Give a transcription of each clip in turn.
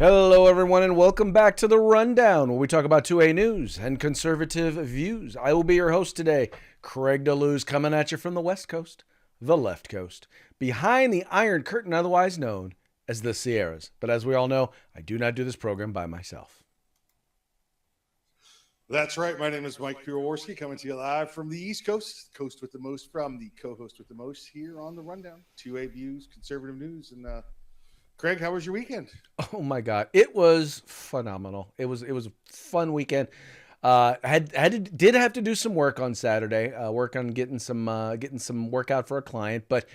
Hello, everyone, and welcome back to The Rundown, where we talk about 2A news and conservative views. I will be your host today, Craig DeLuz, coming at you from the West Coast, the left coast, behind the Iron Curtain, otherwise known as the Sierras. But as we all know, I do not do this program by myself. That's right. My name is Mike Piroworski, coming to you live from the East Coast, coast with the most, from the co-host with the most here on The Rundown. 2A views, conservative news, and Craig, how was your weekend? Oh my God, it was phenomenal. It was a fun weekend. Did have to do some work on Saturday. Work on getting some workout for a client, but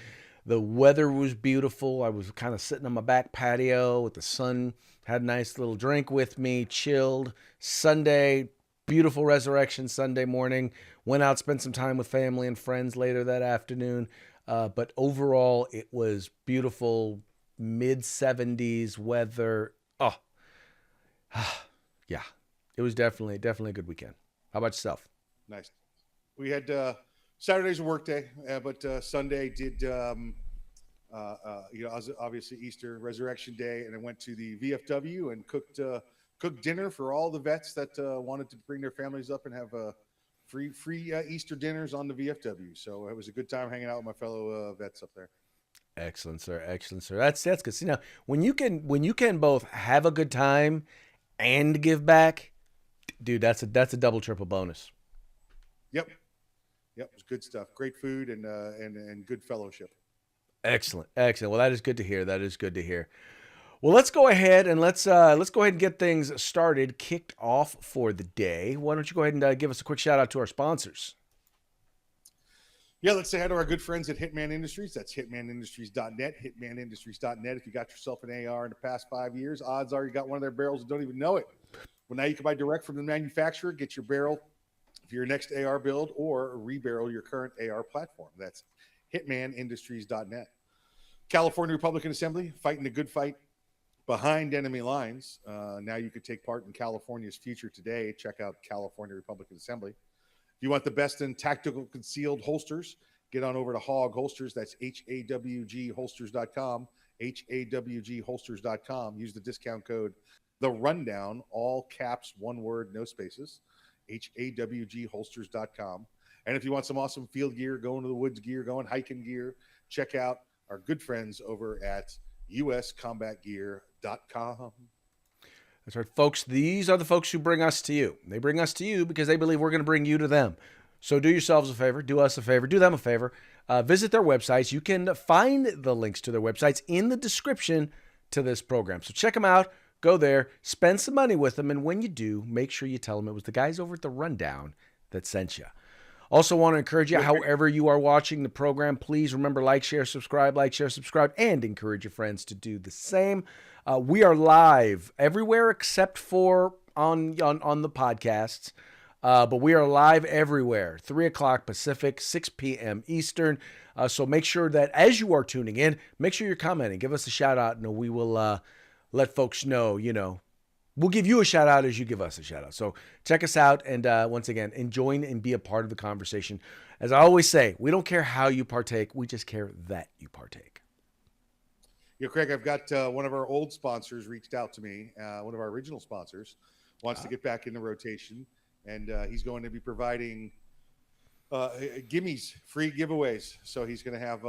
the weather was beautiful. I was kind of sitting on my back patio with the sun. Had a nice little drink with me, chilled. Sunday, beautiful Resurrection Sunday morning. Went out, spent some time with family and friends later that afternoon. But overall, it was beautiful. Mid-70s weather. Oh, yeah. It was definitely a good weekend. How about yourself? Nice. We had Saturday's a work day, but Sunday did, obviously Easter, Resurrection Day, and I went to the VFW and cooked dinner for all the vets that wanted to bring their families up and have free Easter dinners on the VFW. So it was a good time hanging out with my fellow vets up there. Excellent, sir. Excellent, sir. That's good. See, now, when you can both have a good time and give back, dude, that's a double triple bonus. Yep, it was good stuff. Great food and good fellowship. Excellent. Well, that is good to hear. Well, let's go ahead and get things started, kicked off for the day. Why don't you go ahead and give us a quick shout out to our sponsors? Yeah, let's say hi to our good friends at Hitman Industries. That's hitmanindustries.net, hitmanindustries.net. If you got yourself an AR in the past 5 years, odds are you got one of their barrels and don't even know it. Well, now you can buy direct from the manufacturer, get your barrel for your next AR build, or rebarrel your current AR platform. That's hitmanindustries.net. California Republican Assembly, fighting the good fight behind enemy lines. Now you can take part in California's future today. Check out California Republican Assembly. If you want the best in tactical concealed holsters, get on over to Hog Holsters. That's HAWGholsters.com, HAWGholsters.com. Use the discount code The Rundown, all caps, one word, no spaces, HAWGholsters.com. And if you want some awesome field gear, going to the woods gear, going hiking gear, check out our good friends over at uscombatgear.com. That's right, folks. These are the folks who bring us to you. They bring us to you because they believe we're going to bring you to them. So do yourselves a favor, do us a favor, do them a favor. Visit their websites. You can find the links to their websites in the description to this program. So check them out. Go there, spend some money with them, and when you do, make sure you tell them it was the guys over at The Rundown that sent you. Also want to encourage you, however you are watching the program, please remember like, share, subscribe, and encourage your friends to do the same. We are live everywhere except for on the podcasts, but we are live everywhere, 3 o'clock Pacific, 6 p.m. Eastern. So make sure that as you are tuning in, make sure you're commenting. Give us a shout out, and we will let folks know, we'll give you a shout out as you give us a shout out. So check us out. And once again, join and be a part of the conversation. As I always say, we don't care how you partake. We just care that you partake. Craig, I've got one of our old sponsors reached out to me. One of our original sponsors wants to get back in the rotation. And he's going to be providing gimmies, free giveaways. So he's going to have,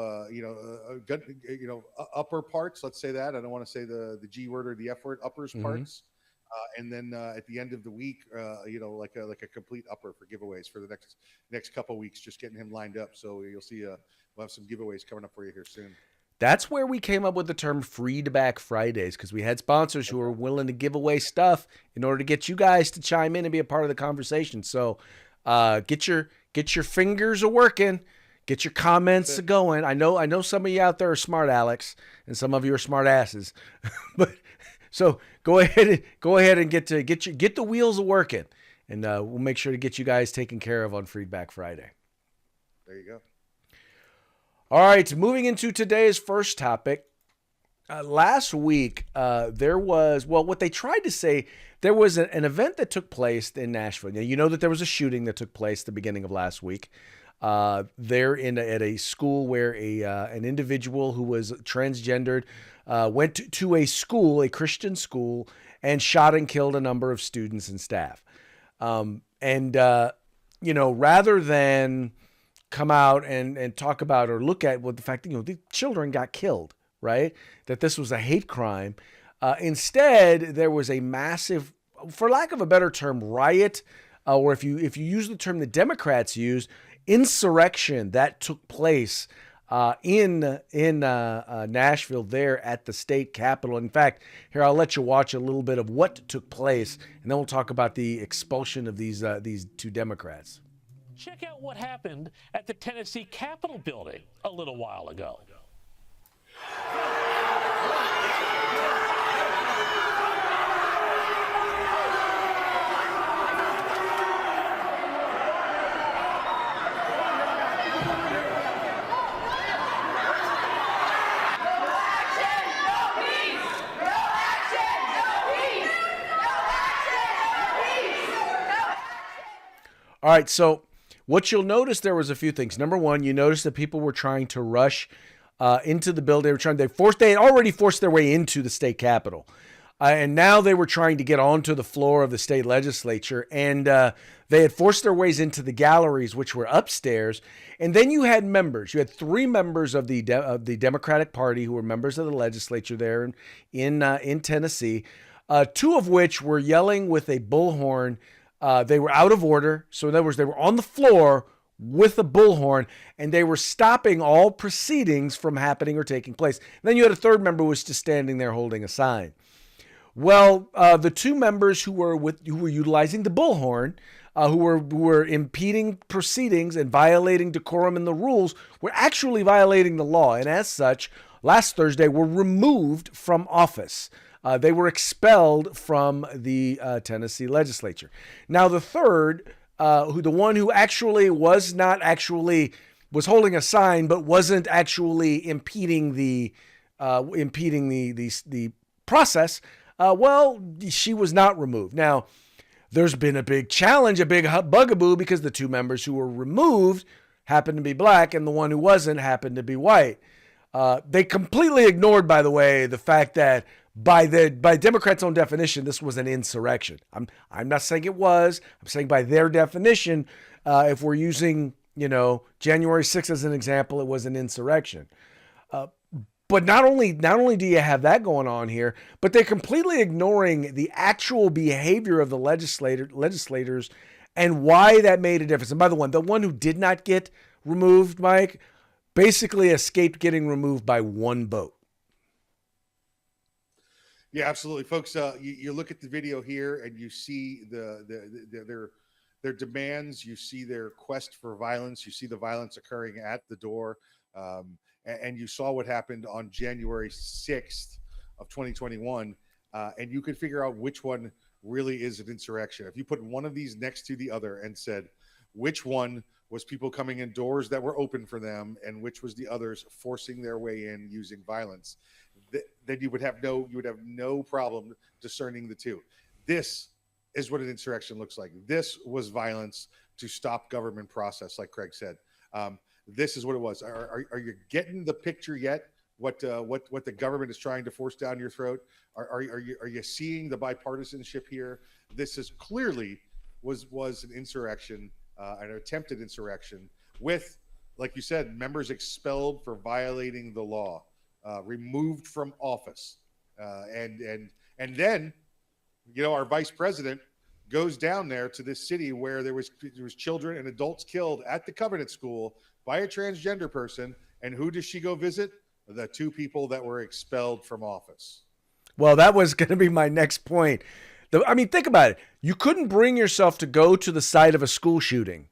upper parts. Let's say that. I don't want to say the G word or the F word, uppers parts. And then at the end of the week, like a complete upper for giveaways for the next couple of weeks, just getting him lined up. So you'll see we'll have some giveaways coming up for you here soon. That's where we came up with the term Feedback Fridays, because we had sponsors who were willing to give away stuff in order to get you guys to chime in and be a part of the conversation. So get your fingers a working, get your comments a going. I know some of you out there are smart Alex, and some of you are smart asses, but so go ahead and get the wheels a working, and we'll make sure to get you guys taken care of on Feedback Friday. There you go. All right, moving into today's first topic. Last week, there was what they tried to say. There was an event that took place in Nashville. Now, you know that there was a shooting that took place at the beginning of last week. there at a school where an individual who was transgendered went to a school, a Christian school, and shot and killed a number of students and staff. Rather than come out and talk about or look at the fact that, the children got killed, right? That this was a hate crime. Instead, there was a massive, for lack of a better term, riot, or if you use the term the Democrats use, insurrection that took place in Nashville there at the state capitol. In fact, here I'll let you watch a little bit of what took place, and then we'll talk about the expulsion of these two Democrats. Check out what happened at the Tennessee Capitol building a little while ago. All right, so what you'll notice, there was a few things. Number one, you notice that people were trying to rush into the building. They had already forced their way into the state capitol. And now they were trying to get onto the floor of the state legislature. And they had forced their ways into the galleries, which were upstairs. And then you had members. You had three members of the Democratic Party who were members of the legislature there in Tennessee, two of which were yelling with a bullhorn. They were out of order. So in other words, they were on the floor with a bullhorn, and they were stopping all proceedings from happening or taking place. And then you had a third member who was just standing there holding a sign. Well, the two members who were utilizing the bullhorn, who were impeding proceedings and violating decorum and the rules, were actually violating the law, and as such, last Thursday were removed from office. They were expelled from the Tennessee legislature. Now, the third, the one who actually was holding a sign, but wasn't actually impeding the process. She was not removed. Now, there's been a big challenge, a big bugaboo, because the two members who were removed happened to be black, and the one who wasn't happened to be white. They completely ignored, by the way, the fact that by Democrats' own definition, this was an insurrection. I'm not saying it was. I'm saying by their definition, if we're using, January 6th as an example, it was an insurrection. But not only do you have that going on here, but they're completely ignoring the actual behavior of the legislators and why that made a difference. And by the one who did not get removed, Mike, basically escaped getting removed by one vote. Yeah, absolutely, folks. You look at the video here, and you see their demands. You see their quest for violence. You see the violence occurring at the door, and you saw what happened on January 6th of 2021, and you could figure out which one really is an insurrection. If you put one of these next to the other and said which one was people coming in doors that were open for them, and which was the others forcing their way in using violence, then you would have no problem discerning the two. This is what an insurrection looks like. This was violence to stop government process, like Craig said. This is what it was. Are you getting the picture yet? What the government is trying to force down your throat? Are you seeing the bipartisanship here? This is clearly was an insurrection, an attempted insurrection with, like you said, members expelled for violating the law. Removed from office, and then, our vice president goes down there to this city where there was children and adults killed at the Covenant School by a transgender person, and who does she go visit? The two people that were expelled from office. Well, that was going to be my next point. Think about it. You couldn't bring yourself to go to the site of a school shooting,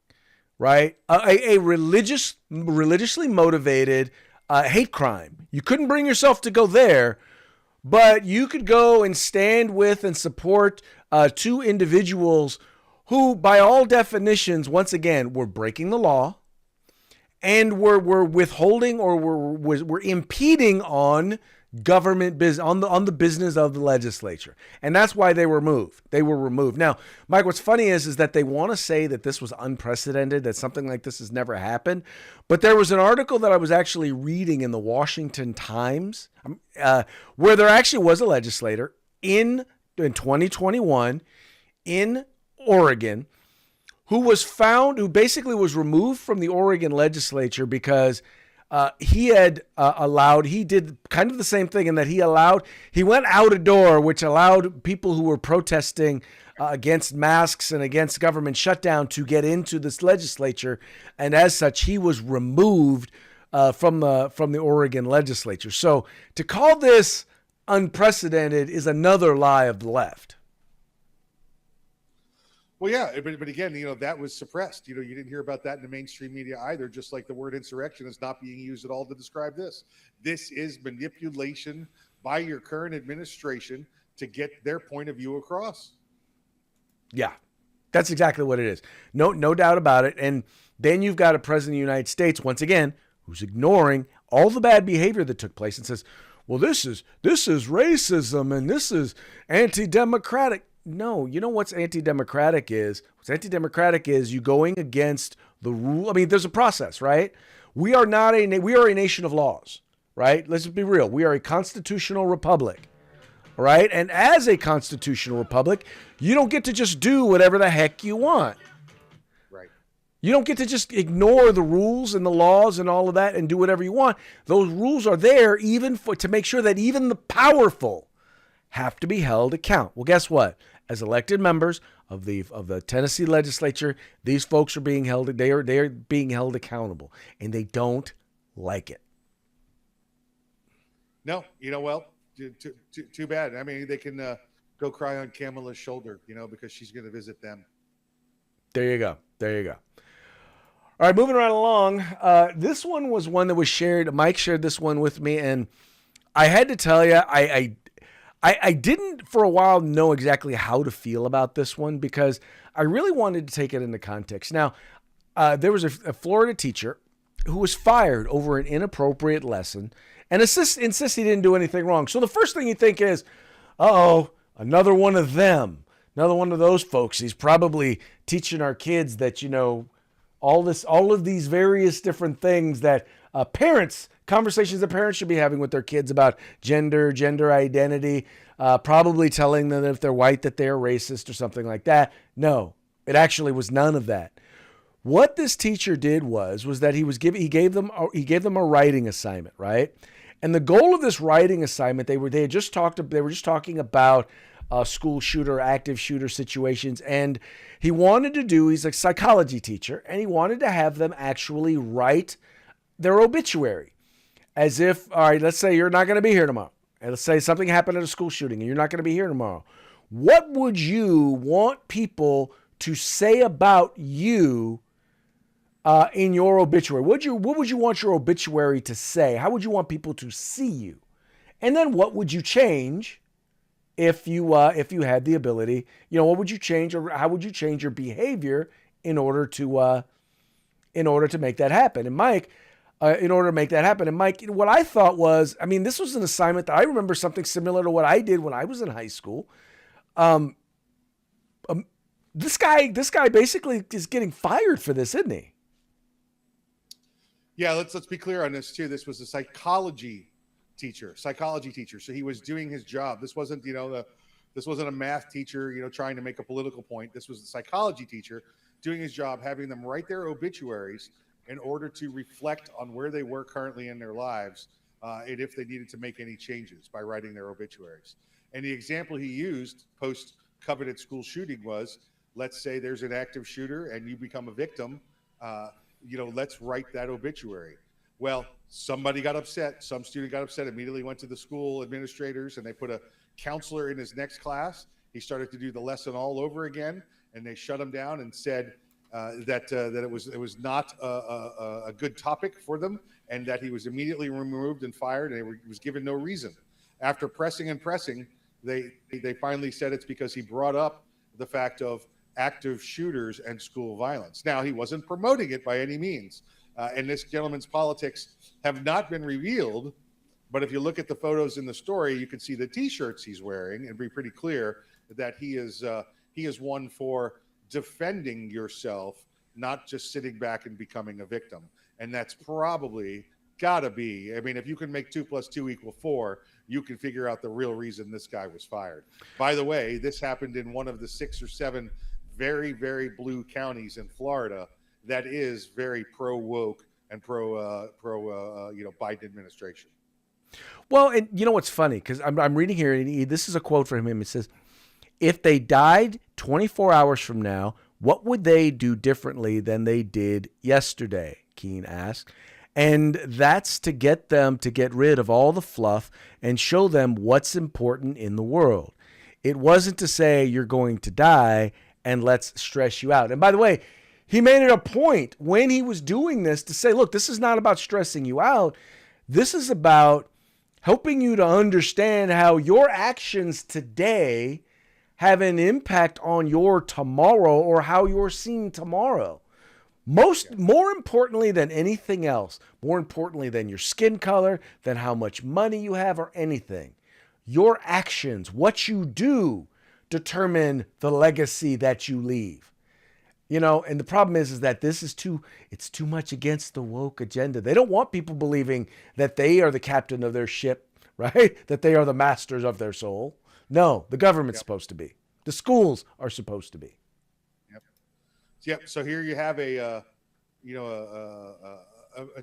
right? A religiously motivated hate crime. You couldn't bring yourself to go there, but you could go and stand with and support two individuals who, by all definitions, once again, were breaking the law and were withholding or were impeding on government business, on the business of the legislature. And that's why they were removed. They were removed. Now, Mike, what's funny is that they want to say that this was unprecedented, that something like this has never happened. But there was an article that I was actually reading in the Washington Times where there actually was a legislator in 2021 in Oregon who basically was removed from the Oregon legislature because he did kind of the same thing in that he went out a door, which allowed people who were protesting against masks and against government shutdown to get into this legislature. And as such, he was removed from the Oregon legislature. So to call this unprecedented is another lie of the left. Well, yeah, but again, that was suppressed. You didn't hear about that in the mainstream media either, just like the word insurrection is not being used at all to describe this. This is manipulation by your current administration to get their point of view across. Yeah, that's exactly what it is. No doubt about it. And then you've got a president of the United States, once again, who's ignoring all the bad behavior that took place and says, well, this is racism and this is anti-democratic. No, you know what's anti-democratic is? What's anti-democratic is you going against the rule. I mean, there's a process, right? We are a nation of laws, right? Let's be real. We are a constitutional republic, all right? And as a constitutional republic, you don't get to just do whatever the heck you want. Right. You don't get to just ignore the rules and the laws and all of that and do whatever you want. Those rules are there to make sure that even the powerful have to be held account. Well, guess what? As elected members of the Tennessee legislature, these folks are being held. They are being held accountable, and they don't like it. No, well, too bad. I mean, they can go cry on Kamala's shoulder, because she's going to visit them. There you go. All right, moving right along. This one was one that was shared. Mike shared this one with me, and I had to tell you, I didn't for a while know exactly how to feel about this one because I really wanted to take it into context. Now, there was a Florida teacher who was fired over an inappropriate lesson and insists he didn't do anything wrong. So the first thing you think is, another one of them, another one of those folks. He's probably teaching our kids that, all of these various different things that conversations that parents should be having with their kids about gender identity, probably telling them that if they're white that they're racist or something like that. No, it actually was none of that. What this teacher did was that he gave them a writing assignment, right? And the goal of this writing assignment, they were just talking about school shooter, active shooter situations, and he's a psychology teacher, and he wanted to have them actually write their obituary. As if, all right, let's say you're not going to be here tomorrow. And let's say something happened at a school shooting and you're not going to be here tomorrow. What would you want people to say about you in your obituary? What would you want your obituary to say? How would you want people to see you? And then what would you change if you had the ability? What would you change, or how would you change your behavior in order to make that happen? And Mike, what I thought was, this was an assignment that I remember something similar to what I did when I was in high school. This guy basically is getting fired for this, isn't he? Yeah, let's be clear on this too. This was a psychology teacher. So he was doing his job. This wasn't, this wasn't a math teacher, trying to make a political point. This was a psychology teacher doing his job, having them write their obituaries in order to reflect on where they were currently in their lives, and if they needed to make any changes by writing their obituaries. And the example he used post-coveted school shooting was, let's say there's an active shooter and you become a victim, let's write that obituary. Well, somebody got upset. Some student got upset, immediately went to the school administrators, and they put a counselor in his next class. He started to do the lesson all over again, and they shut him down and said that it was not a good topic for them, and that he was immediately removed and fired, and he was given no reason. After pressing, they finally said it's because he brought up the fact of active shooters and school violence. Now, he wasn't promoting it by any means. And this gentleman's politics have not been revealed, But if you look at the photos in the story, you can see the T-shirts he's wearing, and be pretty clear that he is one for defending yourself, not just sitting back and becoming a victim. And that's probably got to be. I mean, if you can make 2 + 2 = 4, you can figure out the real reason this guy was fired. By the way, this happened in one of the 6 or 7 very, very blue counties in Florida that is very pro woke and pro Biden administration. Well, and you know what's funny? Because I'm reading here, and this is a quote from him. It says, if they died 24 hours from now, what would they do differently than they did yesterday? Keene asked. And that's to get them to get rid of all the fluff and show them what's important in the world. It wasn't to say you're going to die and let's stress you out. And by the way, he made it a point when he was doing this to say, look, this is not about stressing you out. This is about helping you to understand how your actions today have an impact on your tomorrow or how you're seeing tomorrow. More importantly than anything else, more importantly than your skin color, than how much money you have or anything, your actions, what you do, determine the legacy that you leave. You know, and the problem is that it's too much against the woke agenda. They don't want people believing that they are the captain of their ship, right? That they are the masters of their soul. No, the government's supposed to be. The schools are supposed to be. Yep. So here you have an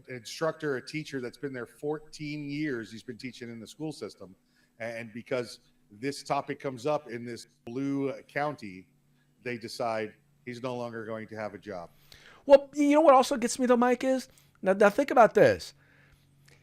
instructor, a teacher that's been there 14 years. He's been teaching in the school system. And because this topic comes up in this blue county, they decide he's no longer going to have a job. Well, you know what also gets me though, Mike, is now think about this.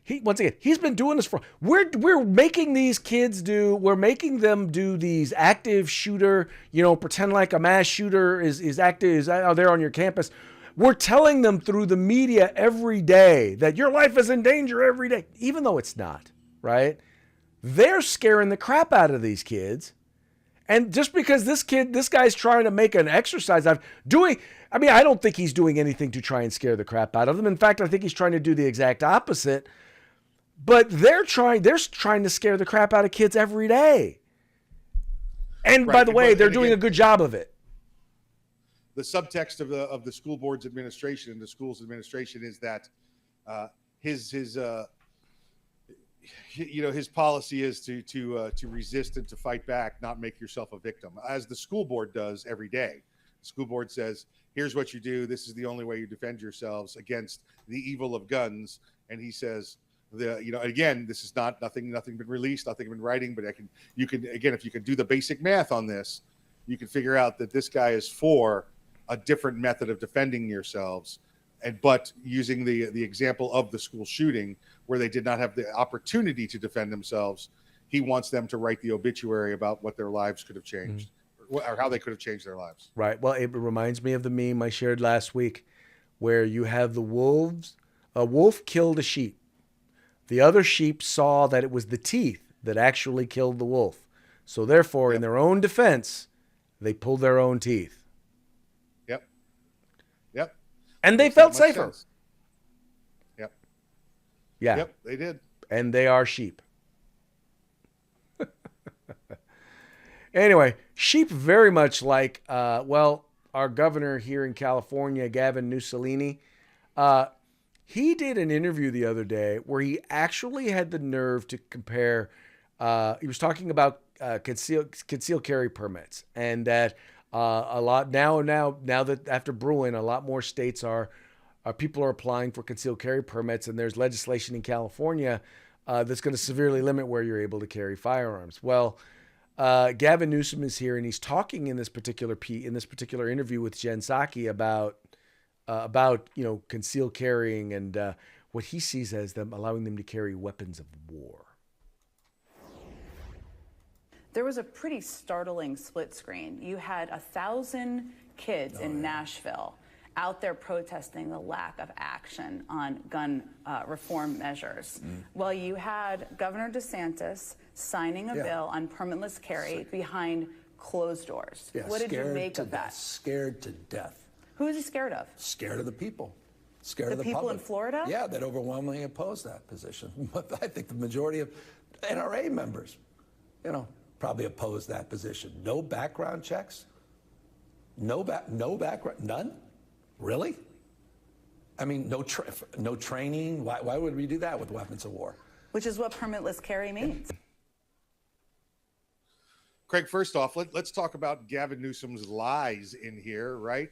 He's been doing this we're making these kids we're making them do these active shooter, pretend like a mass shooter is out there on your campus. We're telling them through the media every day that your life is in danger every day, even though it's not, right? They're scaring the crap out of these kids. And just because this guy's trying to make an exercise I don't think he's doing anything to try and scare the crap out of them. In fact, I think he's trying to do the exact opposite. But they're trying to scare the crap out of kids every day. And by the way, they're doing a good job of it. The subtext of the school board's administration and the school's administration is that his policy is to resist and to fight back, not make yourself a victim, as the school board does every day. The school board says, here's what you do. This is the only way you defend yourselves against the evil of guns. And he says, again, this is nothing been released, nothing been writing, but if you can do the basic math on this, you can figure out that this guy is for a different method of defending yourselves. But using the example of the school shooting where they did not have the opportunity to defend themselves, he wants them to write the obituary about what their lives could have changed or how they could have changed their lives. Right. Well, it reminds me of the meme I shared last week where you have the wolves. A wolf killed a sheep. The other sheep saw that it was the teeth that actually killed the wolf. So therefore, in their own defense, they pulled their own teeth. Yep. And they felt safer. Sense. Yep. Yeah. Yep, they did. And they are sheep. Anyway, sheep very much like, our governor here in California, Gavin Newsom, he did an interview the other day where he actually had the nerve to compare. He was talking about concealed carry permits, and that a lot now that after Bruin, a lot more states people are applying for concealed carry permits, and there's legislation in California that's going to severely limit where you're able to carry firearms. Well, Gavin Newsom is here, and he's talking in this particular interview with Jen Psaki about concealed carrying and what he sees as them allowing them to carry weapons of war. There was a pretty startling split screen. You had 1,000 kids in Nashville out there protesting the lack of action on gun reform measures. While you had Governor DeSantis signing a bill on permitless carry behind closed doors. Yeah, what did you make of that? Scared to death. Who is he scared of? Scared of the people. Scared The of the people public. in Florida? Yeah, that overwhelmingly oppose that position. But I think the majority of NRA members, probably oppose that position. No background checks? No background, none? Really? I mean, no training? Why would we do that with weapons of war? Which is what permitless carry means. Craig, first off, let's talk about Gavin Newsom's lies in here, right?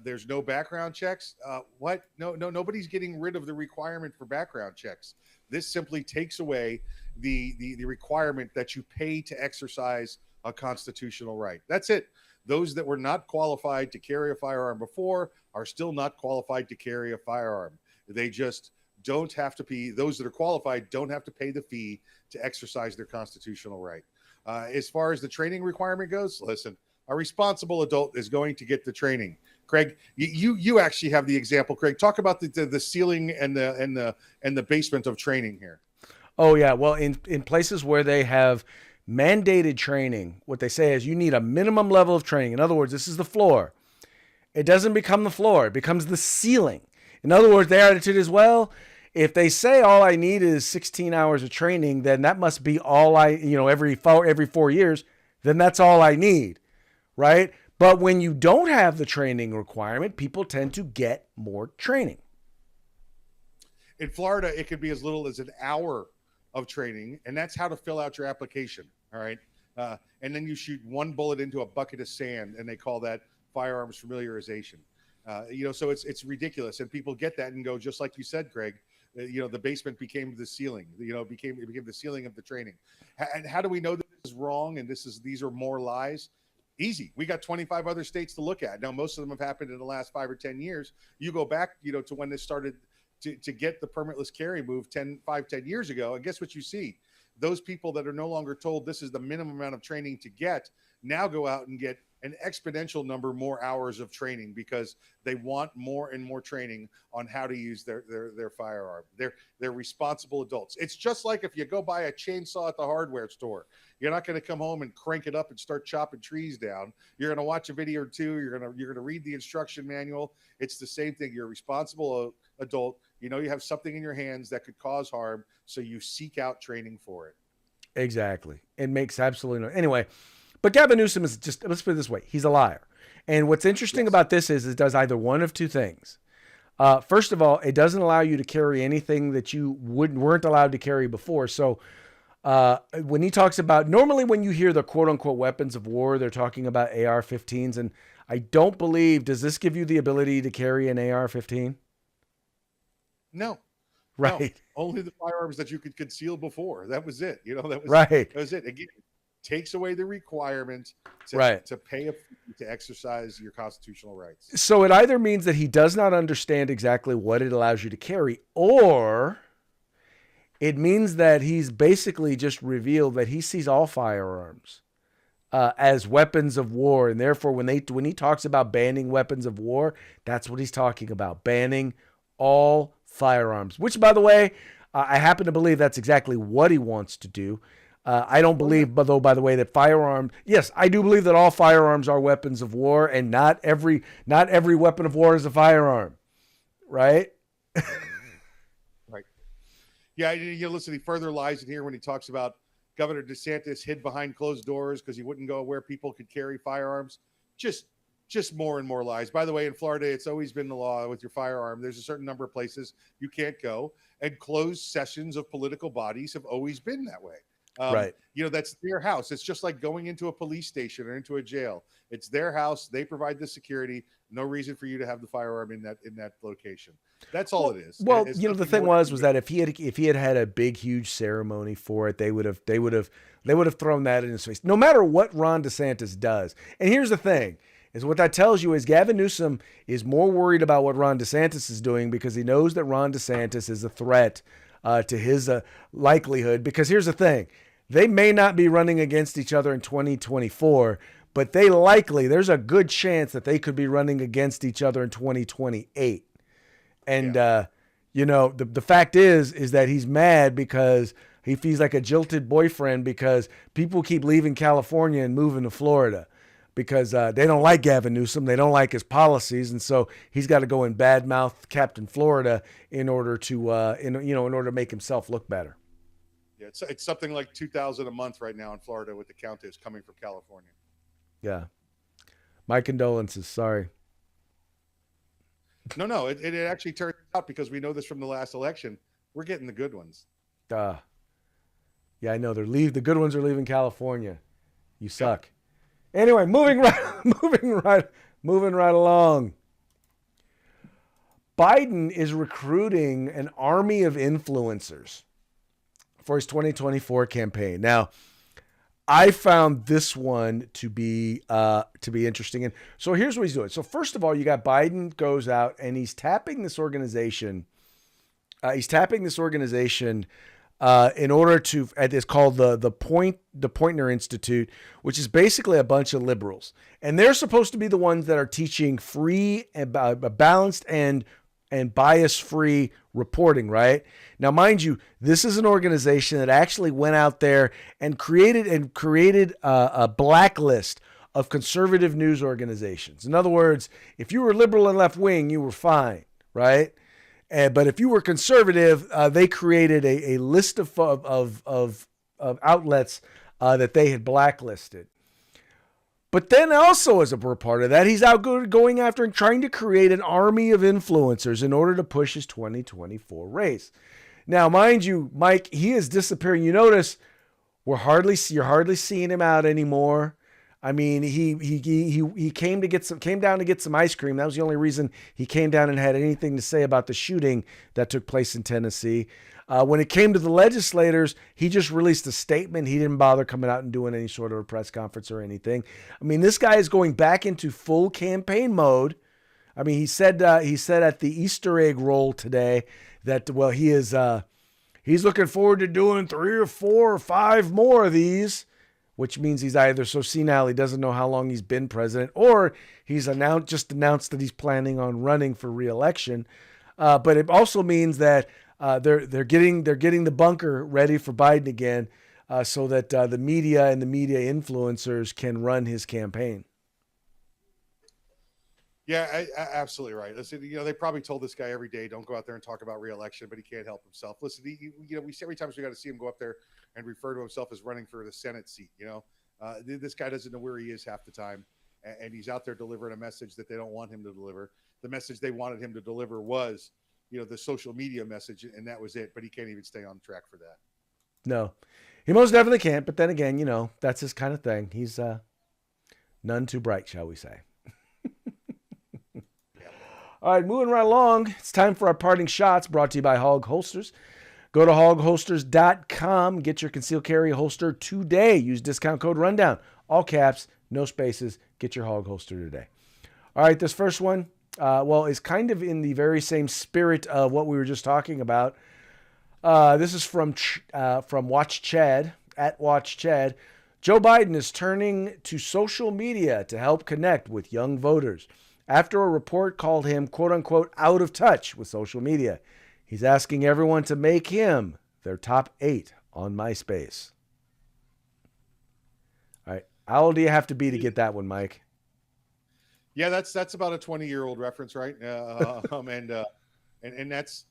There's no background checks. What? No, nobody's getting rid of the requirement for background checks. This simply takes away the requirement that you pay to exercise a constitutional right. That's it. Those that were not qualified to carry a firearm before are still not qualified to carry a firearm. They just don't have to pay. Those that are qualified don't have to pay the fee to exercise their constitutional right. As far as the training requirement goes, listen, a responsible adult is going to get the training. Craig, you actually have the example. Craig, talk about the ceiling and the basement of training here. Oh yeah, well in places where they have mandated training, what they say is you need a minimum level of training. In other words, this is the floor. It doesn't become the floor; it becomes the ceiling. In other words, their attitude is, well, if they say all I need is 16 hours of training, then that must be all every 4 years, then that's all I need, right? But when you don't have the training requirement, people tend to get more training. In Florida, it could be as little as an hour of training, and that's how to fill out your application, all right? And then you shoot one bullet into a bucket of sand, and they call that firearms familiarization. So it's ridiculous, and people get that and go, just like you said, Greg, the basement became the ceiling. It became the ceiling of the training. And how do we know that this is wrong and these are more lies? Easy. We got 25 other states to look at. Now, most of them have happened in the last 5 or 10 years. You go back, to when this started to get the permitless carry move 10 years ago, and guess what you see? Those people that are no longer told this is the minimum amount of training to get now go out and get an exponential number more hours of training because they want more and more training on how to use their firearm. They're responsible adults. It's just like if you go buy a chainsaw at the hardware store. You're not going to come home and crank it up and start chopping trees down. You're going to watch a video or two. You're going to read the instruction manual. It's the same thing. You're a responsible adult. You have something in your hands that could cause harm, so you seek out training for it. Exactly. It makes absolutely no. Anyway, but Gavin Newsom is just, let's put it this way, he's a liar. And what's interesting about this is it does either one of two things. First of all, it doesn't allow you to carry anything that you weren't allowed to carry before. So when he talks about, normally when you hear the quote unquote weapons of war, they're talking about AR-15s. And I don't believe, does this give you the ability to carry an AR-15? No. Right. No, only the firearms that you could conceal before. That was it. Right. That was it. Again, takes away the requirement to pay a fee to exercise your constitutional rights. So it either means that he does not understand exactly what it allows you to carry, or it means that he's basically just revealed that he sees all firearms as weapons of war. And therefore, when he talks about banning weapons of war, that's what he's talking about, banning all firearms, which, by the way, I happen to believe that's exactly what he wants to do. I don't believe, though, by the way, that firearms, yes, I do believe that all firearms are weapons of war, and not every weapon of war is a firearm, right? Right. Yeah, listen, he further lies in here when he talks about Governor DeSantis hid behind closed doors because he wouldn't go where people could carry firearms. Just more and more lies. By the way, in Florida, it's always been the law with your firearm. There's a certain number of places you can't go, and closed sessions of political bodies have always been that way. Right. That's their house. It's just like going into a police station or into a jail. It's their house. They provide the security. No reason for you to have the firearm in that location. That's all it is. Well, the thing was that if he had a big, huge ceremony for it, they would have thrown that in his face. No matter what Ron DeSantis does. And here's the thing. Is what that tells you is Gavin Newsom is more worried about what Ron DeSantis is doing because he knows that Ron DeSantis is a threat to his likelihood. Because here's the thing. They may not be running against each other in 2024, but there's a good chance that they could be running against each other in 2028. And, the fact is that he's mad because he feels like a jilted boyfriend because people keep leaving California and moving to Florida. because they don't like Gavin Newsom. They don't like his policies. And so he's got to go and badmouth Captain Florida in order to, in order to make himself look better. Yeah, it's something like $2,000 a month right now in Florida with the countess coming from California. Yeah. My condolences. Sorry. No, it actually turned out, because we know this from the last election, we're getting the good ones. Yeah, I know the good ones are leaving California. You suck. Yep. Anyway, moving right along. Biden is recruiting an army of influencers for his 2024 campaign. Now, I found this one to be interesting. And so here's what he's doing. So first of all, you got Biden goes out and he's tapping this organization. In order to, it's called the Poynter Institute, which is basically a bunch of liberals, and they're supposed to be the ones that are teaching free and balanced and bias-free reporting, right? Now, mind you, this is an organization that actually went out there and created a blacklist of conservative news organizations. In other words, if you were liberal and left-wing, you were fine, right? But if you were conservative, they created a list of outlets that they had blacklisted. But then also as a part of that, he's out going after and trying to create an army of influencers in order to push his 2024 race. Now, mind you, Mike, he is disappearing. You notice you're hardly seeing him out anymore. I mean, he came down to get some ice cream. That was the only reason he came down and had anything to say about the shooting that took place in Tennessee. When it came to the legislators, he just released a statement. He didn't bother coming out and doing any sort of a press conference or anything. I mean, this guy is going back into full campaign mode. I mean, he said at the Easter egg roll today that, well, he's looking forward to doing 3 or 4 or 5 more of these, which means he's either so senile he doesn't know how long he's been president, or he's just announced that he's planning on running for re-election. But it also means that they're getting the bunker ready for Biden again, so that the media and the media influencers can run his campaign. Yeah, absolutely right. Listen, they probably told this guy every day, don't go out there and talk about re-election, but he can't help himself. Listen, we see every time we got to see him go up there and refer to himself as running for the Senate seat. This guy doesn't know where he is half the time, and he's out there delivering a message that they don't want him to deliver. The message they wanted him to deliver was, the social media message, and that was it. But he can't even stay on track for that. No, he most definitely can't. But then again, that's his kind of thing. He's none too bright, shall we say. All right, moving right along. It's time for our parting shots, brought to you by Hog Holsters. Go to hogholsters.com. Get your concealed carry holster today. Use discount code RUNDOWN. All caps, no spaces. Get your Hog holster today. All right, this first one, is kind of in the very same spirit of what we were just talking about. This is from Watch Chad, at Watch Chad. Joe Biden is turning to social media to help connect with young voters after a report called him, quote unquote, out of touch with social media. He's asking everyone to make him their top 8 on MySpace. All right. How old do you have to be to get that one, Mike? Yeah, that's about a 20-year-old reference, right? And that's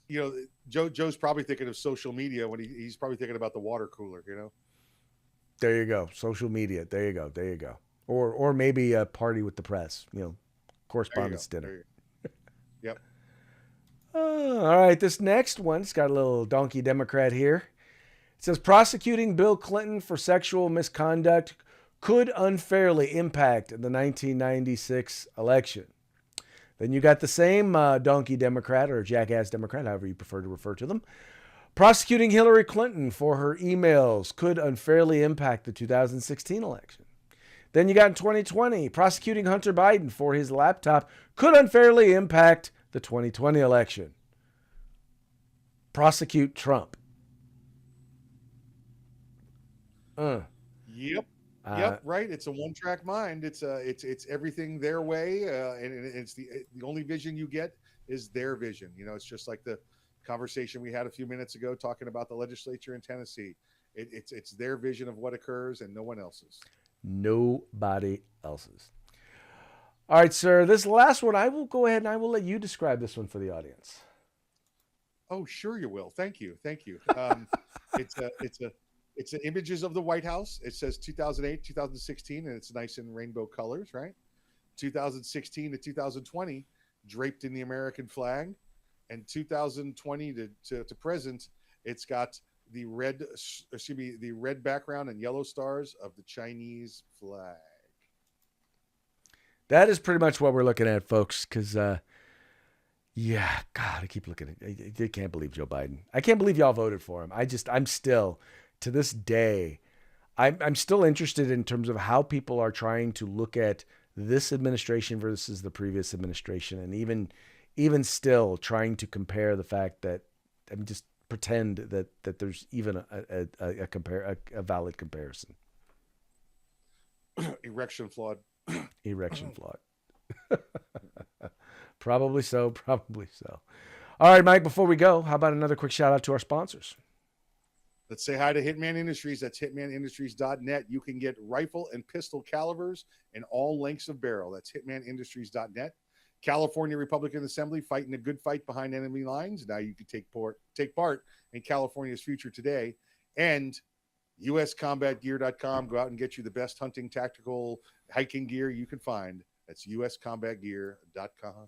Joe's probably thinking of social media when he's probably thinking about the water cooler, There you go. Social media. There you go. Or maybe a party with the press, correspondence dinner. Yep. All right, this next one, it's got a little donkey Democrat here. It says, prosecuting Bill Clinton for sexual misconduct could unfairly impact the 1996 election. Then you got the same donkey Democrat or jackass Democrat, however you prefer to refer to them. Prosecuting Hillary Clinton for her emails could unfairly impact the 2016 election. Then you got in 2020, prosecuting Hunter Biden for his laptop could unfairly impact the 2020 election. Prosecute Trump. Yep, right. It's a one-track mind. It's everything their way, and it's the only vision you get is their vision. It's just like the conversation we had a few minutes ago talking about the legislature in Tennessee. It's their vision of what occurs and no one else's. Nobody else's. All right, sir. This last one, I will go ahead and I will let you describe this one for the audience. Oh, sure you will. Thank you. Thank you. It's images of the White House. It says 2008, 2016, and it's nice in rainbow colors, right? 2016 to 2020, draped in the American flag, and 2020 to present, it's got the red background and yellow stars of the Chinese flag. That is pretty much what we're looking at, folks, because, yeah, God, I keep looking at I can't believe Joe Biden. I can't believe y'all voted for him. I'm still, to this day, I'm still interested in terms of how people are trying to look at this administration versus the previous administration, and even still trying to compare the fact that, I mean, just pretend that there's even a valid comparison. Erection flawed. Erection flawed. Probably so. Probably so. All right, Mike, before we go, how about another quick shout out to our sponsors? Let's say hi to Hitman Industries. That's hitmanindustries.net. You can get rifle and pistol calibers in all lengths of barrel. That's hitmanindustries.net. California Republican Assembly, fighting a good fight behind enemy lines. Now you can take part in California's future today. And uscombatgear.com. Go out and get you the best hunting, tactical, hiking gear you can find. That's uscombatgear.com.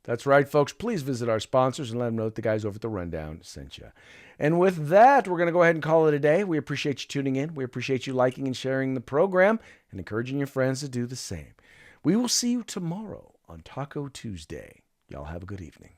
That's right, folks. Please visit our sponsors and let them know that the guys over at The Rundown sent you. And with that, we're going to go ahead and call it a day. We appreciate you tuning in. We appreciate you liking and sharing the program and encouraging your friends to do the same. We will see you tomorrow on Taco Tuesday. Y'all have a good evening.